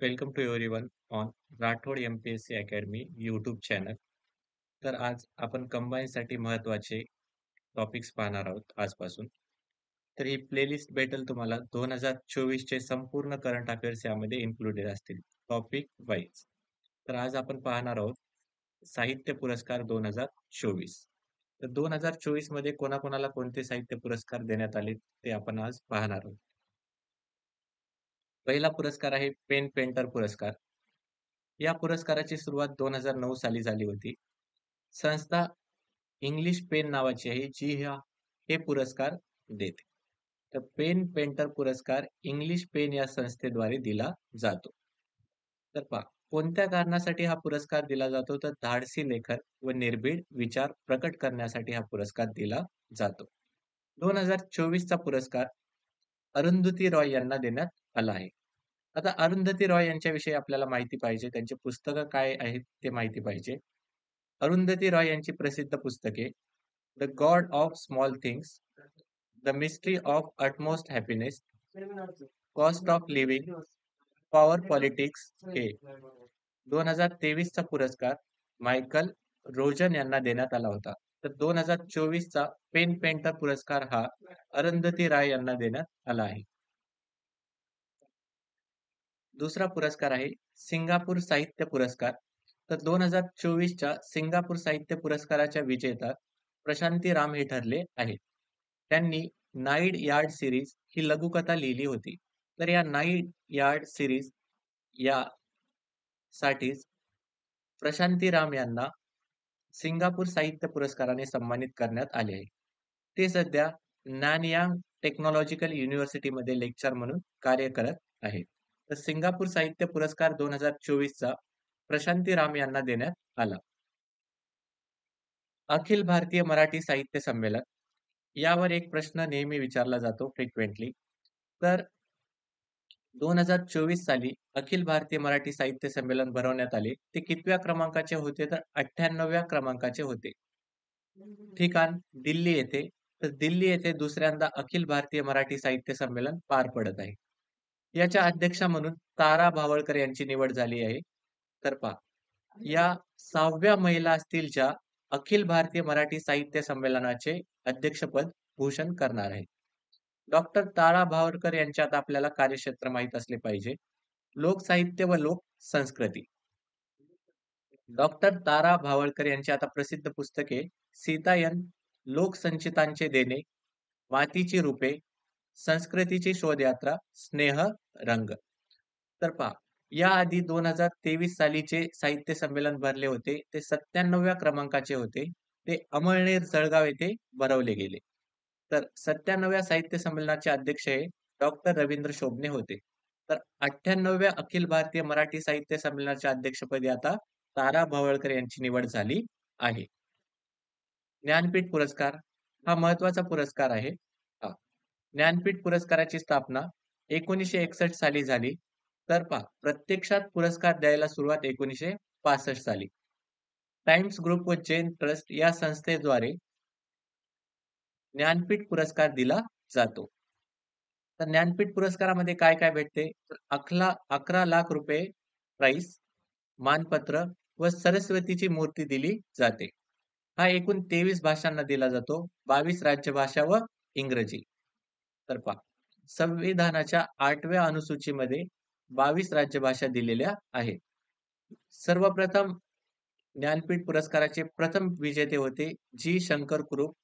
Welcome to everyone on Rathod MPSC academy YouTube channel. तर आज आपण कंबाईनसाठी महत्त्वाचे टॉपिक्स पाहणार आहोत आजपासून. तर ही प्लेलिस्ट भेटेल तुम्हाला 2024 चे संपूर्ण करंट अफेअर्स यामध्ये इन्क्लुडेड असतील, टॉपिक वाईज. तर आज आपण पाहणार आहोत साहित्य पुरस्कार 2024. तर 2024 मध्ये कोणाकोणाला कोणते साहित्य पुरस्कार देण्यात आले ते आपण आज पाहणार आहोत. पहिला पुरस्कार आहे पेन पेंटर पुरस्कार. या पुरस्काराची सुरुवात 2009 साली झाली होती. संस्था इंग्लिश पेन नावाची आहे, जी हे पुरस्कार देते. तर पेन पेंटर पुरस्कार इंग्लिश पेन या संस्थेद्वारे दिला जातो. तर पहा, कोणत्या कारणासाठी हा पुरस्कार दिला जातो? तर धाडसी लेखन व निर्भीड विचार प्रकट करण्यासाठी हा पुरस्कार दिला जातो. 2024 चा पुरस्कार अरुंधती रॉय यांना देण्यात आला आहे. आता अरुंधती रॉय यांच्याविषयी आपल्याला माहिती पाहिजे. त्यांची पुस्तकं काय आहेत ते माहिती पाहिजे. अरुंधती रॉय यांची प्रसिद्ध पुस्तके the God of small things, the mystery of utmost happiness, cost of living, power politics हे 2023 चा पुरस्कार मायकल रोजन यांना देण्यात आला होता. तर 2024 चा पेन पेंटर पुरस्कार हा अरुंधती राय यांना देण्यात आला आहे. दुसरा पुरस्कार आहे सिंगापूर साहित्य पुरस्कार. तर 2024 च्या सिंगापूर साहित्य पुरस्काराच्या विजेता प्रशांती राम हे ठरले आहेत. त्यांनी नाईड यार्ड सिरीज ही लघुकथा लिहिली होती. तर या नाईड यार्ड सिरीज या साठीच प्रशांती राम यांना सिंगापूर साहित्य पुरस्काराने सन्मानित करण्यात आले आहे. ते सध्या नॅनयांग टेक्नॉलॉजिकल युनिव्हर्सिटीमध्ये लेक्चर म्हणून कार्य करत आहेत. तर सिंगापूर साहित्य पुरस्कार 2024 चा प्रशांती राम यांना देण्यात आला. अखिल भारतीय मराठी साहित्य संमेलन यावर एक प्रश्न नेहमी विचारला जातो फ्रिक्वेंटली. तर 2024 साली अखिल भारतीय मराठी साहित्य संमेलन भरवण्यात आले. ते कितव्या क्रमांकाचे होते? तर 98व्या क्रमांकाचे होते. ठिकाण दिल्ली येथे. तर दिल्ली येथे दुसऱ्यांदा अखिल भारतीय मराठी साहित्य संमेलन पार पडत आहे. याच्या अध्यक्षा म्हणून तारा भावळकर यांची निवड झाली आहे. तर पहा, या 6व्या महिला असतील ज्या अखिल भारतीय मराठी साहित्य संमेलनाचे अध्यक्षपद भूषण करणार आहेत. डॉक्टर तारा भावळकर यांच्यात आपल्याला कार्यक्षेत्र माहित असले पाहिजे. लोकसाहित्य व लोक संस्कृती. डॉक्टर तारा भावळकर यांची आता प्रसिद्ध पुस्तके सीतायन, लोकसंचितांचे देणे, मातीची रूपे, संस्कृतीची शोधयात्रा, स्नेह, रंग. तर पहा, याआधी 2023 साली जे साहित्य संमेलन भरले होते ते 97व्या क्रमांकाचे होते. ते अमळनेर जळगाव येथे भरवले गेले. तर 97व्या साहित्य संमेलनाचे अध्यक्ष हे डॉक्टर रवींद्र शोभने होते. तर 98व्या अखिल भारतीय मराठी साहित्य संमेलनाच्या अध्यक्षपदी आता तारा भावळकर यांची निवड झाली आहे. ज्ञानपीठ पुरस्कार हा महत्वाचा पुरस्कार आहे. हा. ज्ञानपीठ पुरस्काराची स्थापना 1961 साली झाली. तर पहा, प्रत्यक्षात पुरस्कार द्यायला सुरुवात 1965 साली. टाइम्स ग्रुप व जैन ट्रस्ट या संस्थेद्वारे ज्ञानपीठ पुरस्कार दिला जातो. तर ज्ञानपीठ पुरस्कारामध्ये काय काय भेटते? तर 11 लाख रुपये प्राइस, मानपत्र व सरस्वतीची मूर्ती दिली जाते. हा एकूण 23 भाषांना दिला जातो. 22 राज्यभाषा व इंग्रजी. तर पहा, संविधानाच्या 8व्या अनुसूचीमध्ये 22 राज्यभाषा दिलेल्या आहेत. सर्वप्रथम ज्ञानपीठ पुरस्काराचे प्रथम विजेते होते जी. शंकर कुरूप.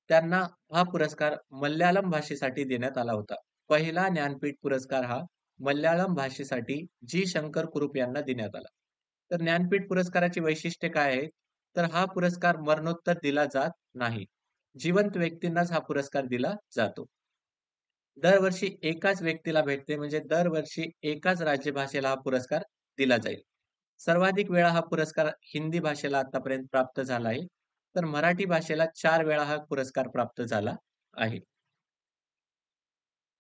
त्यांना हा पुरस्कार मल्याळम भाषेसाठी देण्यात आला होता. पहिला ज्ञानपीठ पुरस्कार हा मल्याळम भाषेसाठी जी. शंकर कुरूप यांना देण्यात आला. तर ज्ञानपीठ पुरस्काराची वैशिष्ट्ये काय आहेत? तर हा पुरस्कार मरणोत्तर दिला जात नाही. जिवंत व्यक्तींनाच हा पुरस्कार दिला जातो. दरवर्षी एकाच व्यक्तीला भेटते, म्हणजे दरवर्षी एकाच राज्यभाषेला हा पुरस्कार दिला जाईल. सर्वाधिक वेळा हा पुरस्कार हिंदी भाषेला आतापर्यंत प्राप्त झाला आहे. तर मराठी भाषेला 4 वेळा हा पुरस्कार प्राप्त झाला आहे.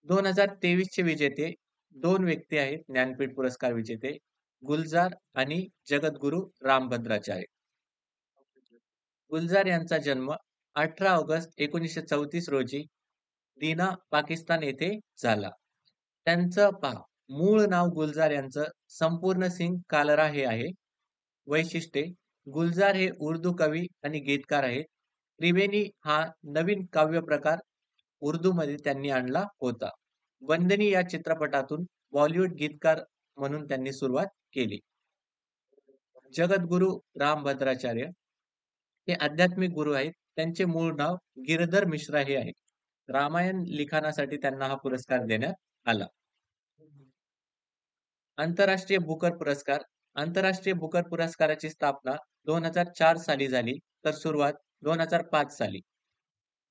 2023 चे विजेते 2 व्यक्ती आहेत ज्ञानपीठ पुरस्कार विजेते, गुलजार आणि जगद्गुरू रामभद्राचार्य. गुलजार यांचा जन्म 18 ऑगस्ट 1934 रोजी दीना, पाकिस्तान येथे झाला. त्यांचं पहा, मूळ नाव गुलजार यांचं संपूर्ण सिंग कालरा हे आहे. वैशिष्ट्ये गुलजार हे उर्दू कवी आणि गीतकार आहेत. त्रिवेणी हा नवीन काव्य प्रकार उर्दूमध्ये त्यांनी आणला होता. बंदनी या चित्रपटातून बॉलिवूड गीतकार म्हणून त्यांनी सुरुवात केली. जगद्गुरू रामभद्राचार्य हे आध्यात्मिक गुरु आहेत. त्यांचे मूळ नाव गिरधर मिश्रा हे आहे. रामायण लिखाणासाठी त्यांना हा पुरस्कार देण्यात आला. आंतरराष्ट्रीय बुकर पुरस्कार आंतरराष्ट्रीय बुकर पुरस्काराची स्थापना 2004 साली झाली, तर सुरुवात 2005 साली.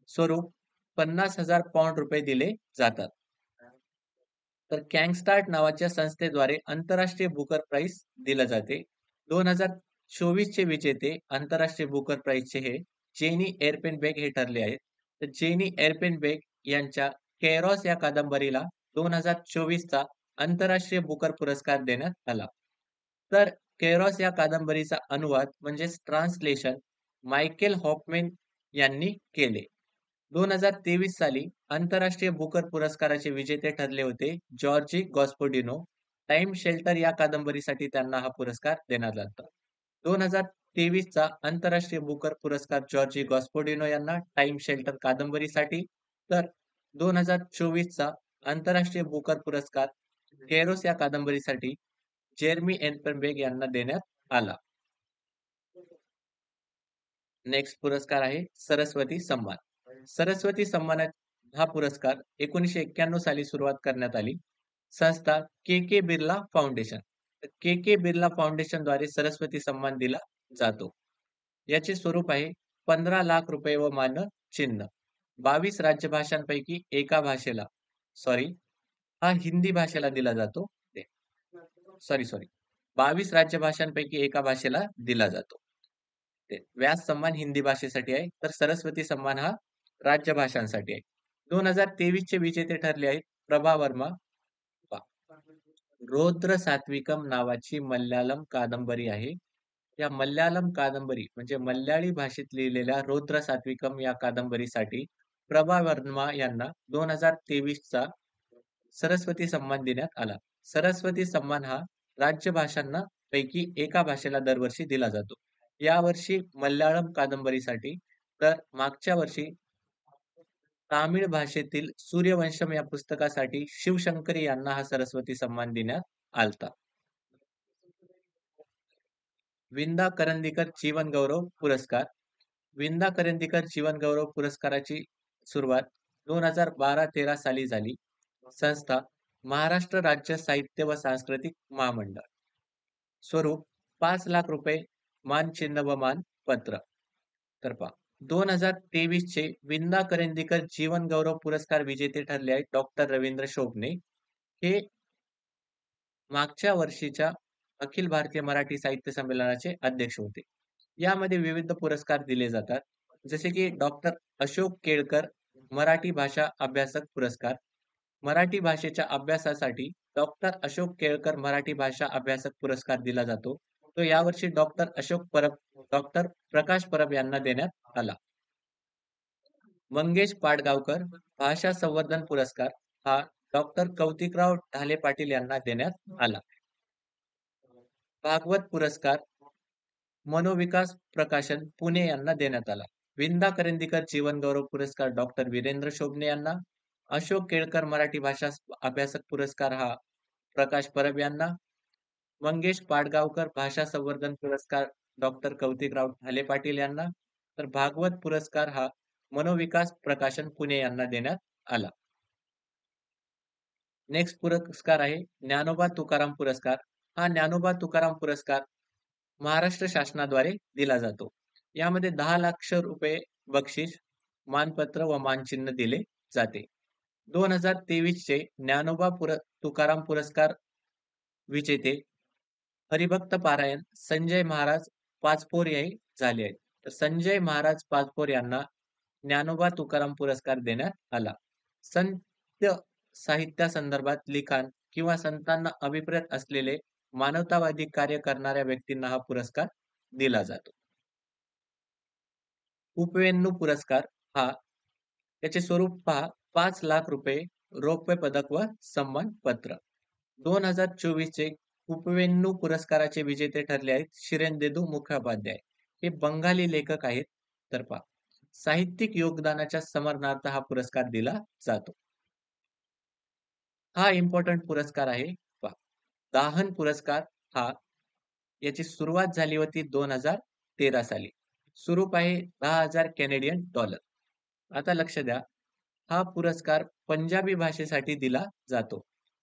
स्वरूप 50,000 पौंड रुपये दिले जातात. तर कॅंगस्टार्ट नावाच्या संस्थेद्वारे आंतरराष्ट्रीय बुकर प्राइज दिलं जाते. 2024 चे विजेते आंतरराष्ट्रीय बुकर प्राइजचे हे जेनी एरपेनबेक हे ठरले आहेत. तर जेनी एरपेनबेक यांच्या केरॉस या कादंबरीला 2024 चा आंतरराष्ट्रीय बुकर पुरस्कार देण्यात आला. तर केरॉस या कादंबरीचा अनुवाद म्हणजेच ट्रान्सलेशन मायकेल हॉफमॅन यांनी केले. 2023 साली आंतरराष्ट्रीय बुकर पुरस्काराचे विजेते ठरले होते जॉर्जी गॉस्पोडिनो. टाइम शेल्टर या कादंबरीसाठी त्यांना हा पुरस्कार देण्यात आला. 2023 चा आंतरराष्ट्रीय बुकर पुरस्कार जॉर्जी गॉस्पोडिनो यांना टाइम शेल्टर कादंबरीसाठी, तर 2024 चा आंतरराष्ट्रीय बुकर पुरस्कार केरोस या कादंबरीसाठी जेरमी एनपेनबेक यांना देण्यात आला. नेक्स्ट पुरस्कार आहे सरस्वती सन्मान. सरस्वती सन्मानात हा पुरस्कार 1991 साली सुरुवात करण्यात आली. संस्था के के बिर्ला फाउंडेशन. के के बिर्ला फाउंडेशन द्वारे सरस्वती सन्मान दिला जातो. याचे स्वरूप आहे 15 लाख रुपये व मानद चिन्ह. 22 राज्यभाषांपैकी एका भाषेला सॉरी हा हिंदी भाषेला दिला जातो. सॉरी 22 राज्यभाषांपैकी एका भाषेला दिला जातो. व्यास सन्मान हिंदी भाषेसाठी आहे, तर सरस्वती सन्मान हा राज्यभाषांसाठी आहे. 2023 चे विजेते ठरले आहेत प्रभा वर्मा. रौद्र सात्विकम नावाची मल्याळम कादंबरी आहे. या मल्याळम कादंबरी म्हणजे मल्याळी भाषेत लिहिलेल्या रौद्र सात्विकम या कादंबरीसाठी प्रभा वर्मा यांना 2023 चा सरस्वती सन्मान देण्यात आला. सरस्वती सन्मान हा राज्यभाषांना पैकी एका भाषेला दरवर्षी दिला जातो. यावर्षी मल्याळम कादंबरीसाठी, तर मागच्या वर्षी तामिळ भाषेतील सूर्यवंशम या पुस्तकासाठी शिवशंकरी यांना हा सरस्वती सन्मान देण्यात आलता. विंदा करंदीकर जीवन गौरव पुरस्कार. विंदा करंदीकर जीवन गौरव पुरस्काराची सुरुवात 2012-13 साली झाली. संस्था महाराष्ट्र राज्य साहित्य व सांस्कृतिक महामंडळ. स्वरूप 5 लाख रुपये मानचिन्ह व मानपत्र. तर पहा 2023 चे विंदा करंदीकर जीवन गौरव पुरस्कार विजेते ठरले आहेत डॉक्टर रवींद्र शोभने. हे मागच्या वर्षीच्या अखिल भारतीय मराठी साहित्य संमेलनाचे अध्यक्ष होते. यामध्ये विविध पुरस्कार दिले जातात, जसे की डॉक्टर अशोक केळकर मराठी भाषा अभ्यासक पुरस्कार. मराठी भाषेच्या अभ्यासासाठी डॉक्टर अशोक केळकर मराठी भाषा अभ्यासक पुरस्कार दिला जातो. तो यावर्षी डॉक्टर प्रकाश परब यांना देण्यात आला. मंगेश पाडगावकर भाषा संवर्धन पुरस्कार हा डॉक्टर कौतिकराव ढाले पाटील यांना देण्यात आला. भागवत पुरस्कार मनोविकास प्रकाशन पुणे यांना देण्यात आला. विंदा करंदीकर जीवन गौरव पुरस्कार डॉक्टर वीरेंद्र शोभने यांना. अशोक केळकर मराठी भाषा अभ्यासक पुरस्कार हा प्रकाश परब यांना. मंगेश पाडगावकर भाषा संवर्धन पुरस्कार डॉक्टर कौतिकराव ढाले पाटील यांना. तर भागवत पुरस्कार हा मनोविकास प्रकाशन पुणे यांना देण्यात आला. नेक्स्ट पुरस्कार आहे ज्ञानोबा तुकाराम पुरस्कार. हा ज्ञानोबा तुकाराम पुरस्कार महाराष्ट्र शासनाद्वारे दिला जातो. यामध्ये 10 लाख रुपये बक्षीस, मानपत्र व मानचिन्ह दिले जाते. 2023 चे ज्ञानोबा तुकाराम पुरस्कार विजेते हरिभक्त पारायण संजय महाराज पाचपोरे झाले आहेत. तर संजय महाराज पाचपोर यांना ज्ञानोबा तुकाराम पुरस्कार देण्यात आला. संत साहित्यासंदर्भात लिखाण किंवा संतांना अभिप्रेत असलेले मानवतावादी कार्य करणाऱ्या व्यक्तींना हा पुरस्कार दिला जातो. उपवेन्नू पुरस्कार हा त्याचे स्वरूप पहा 5 लाख रुपये, रौप्य पदक व सन्मान पत्र. 2024 चे उपवेन्नू पुरस्काराचे विजेते ठरले आहेत शिरेंदेदू मुखोपाध्याय. हे बंगाली लेखक आहेत. तर पहा, साहित्यिक योगदानाच्या स्मरणार्थ हा पुरस्कार दिला जातो. हा इम्पॉर्टंट पुरस्कार आहे. पहा, दाहन पुरस्कार हा याची सुरुवात झाली होती 2013 साली. स्वरूप आहे $10,000 आता लक्ष द्या, हा पुरस्कार पंजाबी भाषेसाठी दिला जातो.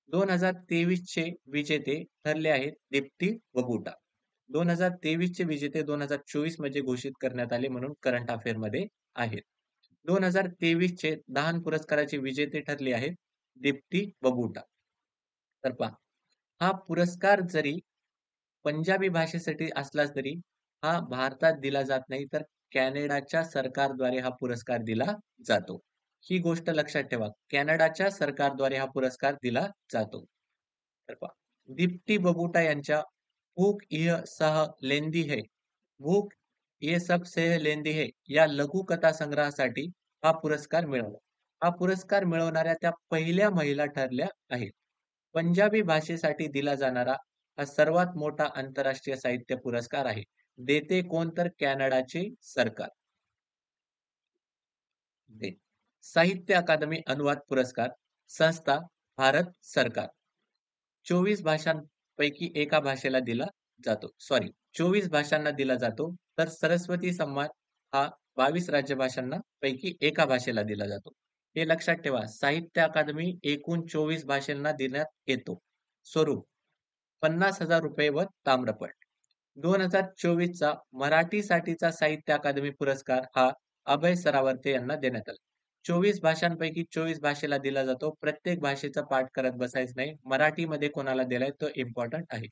2023 चे विजेते ठरले आहेत दीप्ती बबुटा. 2023 चे विजेते 2024 मध्ये घोषित करण्यात आले म्हणून करंट अफेअर मध्ये आहेत. 2023 चे दाहन पुरस्काराचे विजेते ठरले आहेत दीप्ती बबुटा. तर पहा, हा पुरस्कार जरी पंजाबी भाषेसाठी असला तरी हा भारतात दिला जात नाही, तर कॅनडाच्या सरकारद्वारे हा पुरस्कार दिला जातो. ही गोष्ट लक्षात ठेवा. कॅनडाच्या सरकारद्वारे हा पुरस्कार दिला जातो. तर पहा, दीप्ती बबुटा यांच्या भूख यह सह लेंदी है, भूख ये सब सह लेंदी है या लघुकथा संग्रहासाठी हा पुरस्कार मिळवला. हा पुरस्कार मिळवणाऱ्या त्या पहिल्या महिला ठरल्या आहेत. पंजाबी भाषेसाठी दिला जाणारा हा सर्वात मोठा आंतरराष्ट्रीय साहित्य पुरस्कार आहे. देते कोण? तर कॅनडाचे सरकार. दे. साहित्य अकादमी अनुवाद पुरस्कार संस्था भारत सरकार. 24 भाषांपैकी एका भाषेला दिला जातो. 24 भाषांना दिला जातो. तर सरस्वती सन्मान हा 22 राज्यभाषांना पैकी एका भाषेला दिला जातो. हे लक्षात ठेवा. साहित्य अकादमी एकूण 24 भाषांना देण्यात येतो. स्वरूप ₹50,000 व ताम्रपट. 2024 चा मराठीसाठीचा साहित्य अकादमी पुरस्कार हा अभय सरावर्ते यांना देण्यात आला. 24 भाषांपैकी 24 भाषेला दिला जातो. प्रत्येक भाषेचा पाठ करत बसायचं नाही. मराठीमध्ये कोणाला दिलाय तो इम्पॉर्टंट आहे.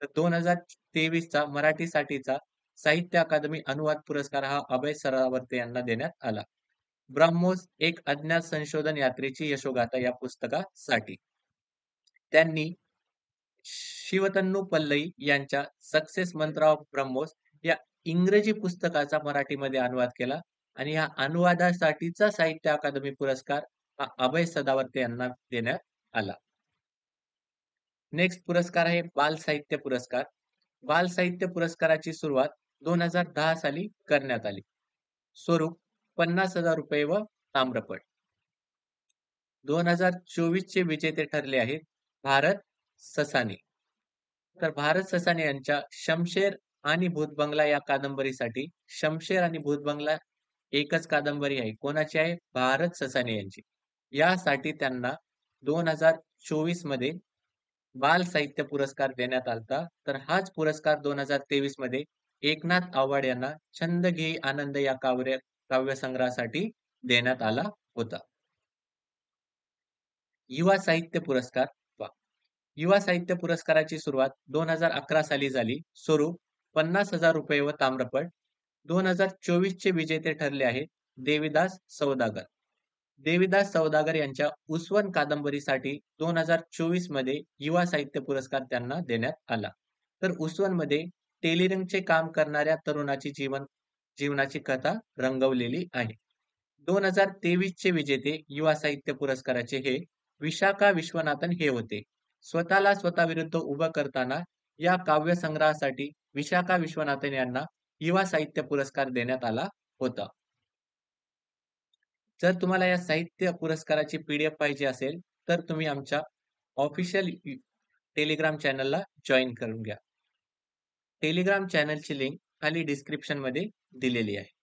तर 2023 चा मराठीसाठीचा साहित्य अकादमी अनुवाद पुरस्कार हा अभय सरावर्ते यांना देण्यात आला. ब्रह्मोस एक अज्ञात संशोधन यात्रेची यशोगाथा या पुस्तकासाठी त्यांनी शिवतन्नू पल्लई यांच्या सक्सेस मंत्र ऑफ ब्रह्मोस या इंग्रजी पुस्तकाचा मराठीमध्ये अनुवाद केला आणि या अनुवादासाठीचा साहित्य अकादमी पुरस्कार हा अभय सदावर्ते यांना देण्यात आला. नेक्स्ट पुरस्कार आहे बाल साहित्य पुरस्कार. बाल साहित्य पुरस्काराची सुरुवात 2010 साली करण्यात आली. स्वरूप ₹50,000 व ताम्रपट. 2024 चे विजेते ठरले आहेत भारत ससाने. तर भारत ससाने यांच्या शमशेर आणि भूतबंगला या कादंबरीसाठी, शमशेर आणि भूतबंगला एकच कादंबरी आहे. कोणाची आहे? भारत ससाने यांची. यासाठी त्यांना 2024 मध्ये बाल साहित्य पुरस्कार देण्यात आलता. तर हाच पुरस्कार 2023 मध्ये एकनाथ आव्हाड यांना छंद घेई आनंद या काव्यसंग्रहासाठी देण्यात आला होता. युवा साहित्य पुरस्कार पहा. युवा साहित्य पुरस्काराची सुरुवात 2011 साली झाली. स्वरूप ₹50,000 व ताम्रपट. 2024 चे विजेते ठरले आहेत देविदास सौदागर. देविदास सौदागर यांच्या उसवन कादंबरीसाठी 2024 मध्ये युवा साहित्य पुरस्कार त्यांना देण्यात आला. तर उसवन मध्ये टेलिरिंगचे काम करणाऱ्या तरुणाची जीवनाची कथा रंगवलेली आहे. 2023 चे विजेते युवा साहित्य पुरस्काराचे हे विशाखा विश्वनाथन हे होते. स्वतःला स्वतःविरुद्ध उभं करताना या काव्यसंग्रहासाठी विशाखा विश्वनाथन यांना युवा साहित्य पुरस्कार देण्यात आला होता. जर तुम्हाला या साहित्य पुरस्काराची PDF पाहिजे असेल तर तुम्ही आमच्या ऑफिशियल टेलिग्राम चॅनलला जॉईन करून घ्या. टेलिग्राम चॅनलची लिंक खाली डिस्क्रिप्शन मध्ये दिलेली आहे.